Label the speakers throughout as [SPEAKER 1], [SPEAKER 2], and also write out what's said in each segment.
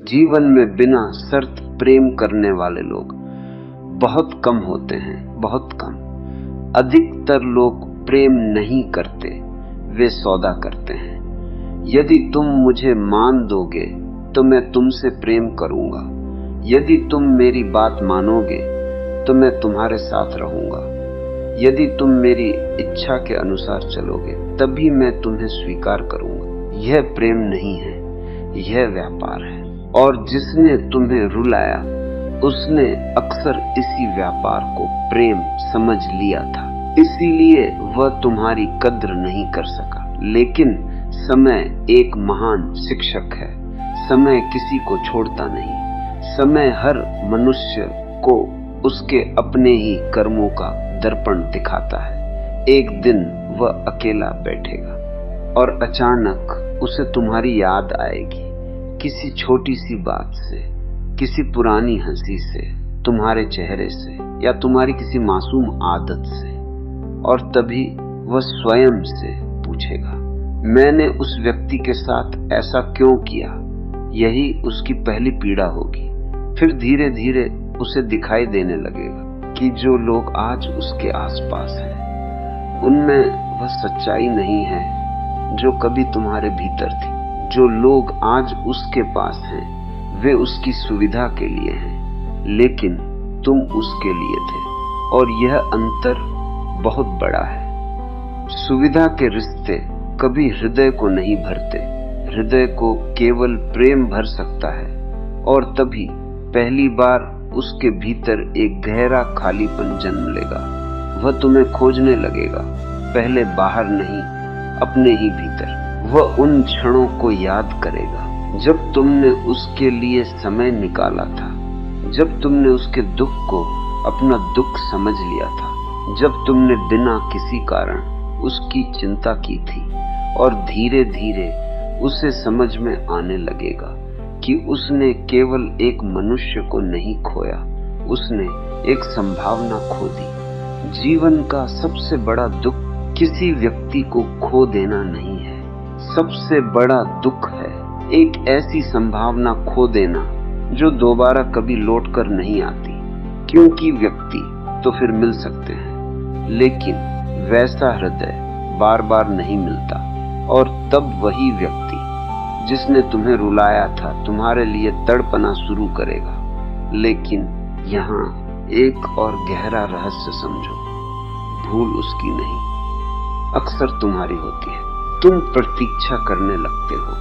[SPEAKER 1] जीवन में बिना शर्त प्रेम करने वाले लोग बहुत कम होते हैं, बहुत कम। अधिकतर लोग प्रेम नहीं करते, वे सौदा करते हैं। यदि तुम मुझे मान दोगे तो मैं तुमसे प्रेम करूंगा। यदि तुम मेरी बात मानोगे तो मैं तुम्हारे साथ रहूंगा। यदि तुम मेरी इच्छा के अनुसार चलोगे तभी मैं तुम्हें स्वीकार करूंगा। यह प्रेम नहीं है, यह व्यापार है। और जिसने तुम्हें रुलाया उसने अक्सर इसी व्यापार को प्रेम समझ लिया था, इसीलिए वह तुम्हारी कद्र नहीं कर सका। लेकिन समय एक महान शिक्षक है। समय किसी को छोड़ता नहीं। समय हर मनुष्य को उसके अपने ही कर्मों का दर्पण दिखाता है। एक दिन वह अकेला बैठेगा और अचानक उसे तुम्हारी याद आएगी, किसी छोटी सी बात से, किसी पुरानी हंसी से, तुम्हारे चेहरे से या तुम्हारी किसी मासूम आदत से। और तभी वह स्वयं से पूछेगा, मैंने उस व्यक्ति के साथ ऐसा क्यों किया? यही उसकी पहली पीड़ा होगी। फिर धीरे धीरे उसे दिखाई देने लगेगा कि जो लोग आज उसके आसपास हैं, उनमें वह सच्चाई नहीं है जो कभी तुम्हारे भीतर थी। जो लोग आज उसके पास हैं, वे उसकी सुविधा के लिए हैं, लेकिन तुम उसके लिए थे। और यह अंतर बहुत बड़ा है। सुविधा के रिश्ते कभी हृदय को नहीं भरते। हृदय को केवल प्रेम भर सकता है, और तभी पहली बार उसके भीतर एक गहरा खालीपन जन्म लेगा। वह तुम्हें खोजने लगेगा, पहले बाहर नहीं, अपने ही भीतर। वह उन क्षणों को याद करेगा जब तुमने उसके लिए समय निकाला था, जब तुमने उसके दुख को अपना दुख समझ लिया था, जब तुमने बिना किसी कारण उसकी चिंता की थी। और धीरे धीरे उसे समझ में आने लगेगा कि उसने केवल एक मनुष्य को नहीं खोया, उसने एक संभावना खो दी। जीवन का सबसे बड़ा दुख किसी व्यक्ति को खो देना नहीं है, सबसे बड़ा दुख है एक ऐसी संभावना खो देना जो दोबारा कभी लौटकर नहीं आती। क्योंकि व्यक्ति तो फिर मिल सकते हैं, लेकिन वैसा हृदय बार बार नहीं मिलता। और तब वही व्यक्ति जिसने तुम्हें रुलाया था तुम्हारे लिए तड़पना शुरू करेगा। लेकिन यहाँ एक और गहरा रहस्य समझो, भूल उसकी नहीं, अक्सर तुम्हारी होती है। तुम प्रतीक्षा करने लगते हो,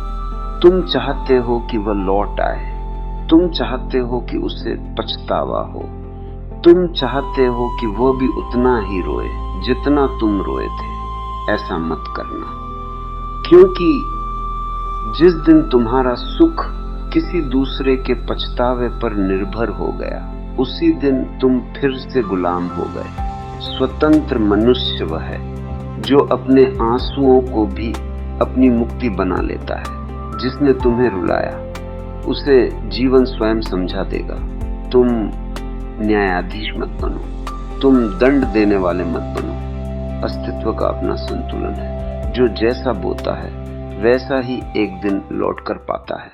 [SPEAKER 1] तुम चाहते हो कि वह लौट आए, तुम चाहते हो कि उसे पछतावा हो, तुम चाहते हो कि वह भी उतना ही रोए जितना तुम रोए थे। ऐसा मत करना, क्योंकि जिस दिन तुम्हारा सुख किसी दूसरे के पछतावे पर निर्भर हो गया, उसी दिन तुम फिर से गुलाम हो गए। स्वतंत्र मनुष्य वह है जो अपने आंसुओं को भी अपनी मुक्ति बना लेता है। जिसने तुम्हें रुलाया उसे जीवन स्वयं समझा देगा। तुम न्यायाधीश मत बनो, तुम दंड देने वाले मत बनो। अस्तित्व का अपना संतुलन है, जो जैसा बोता है वैसा ही एक दिन लौट कर पाता है।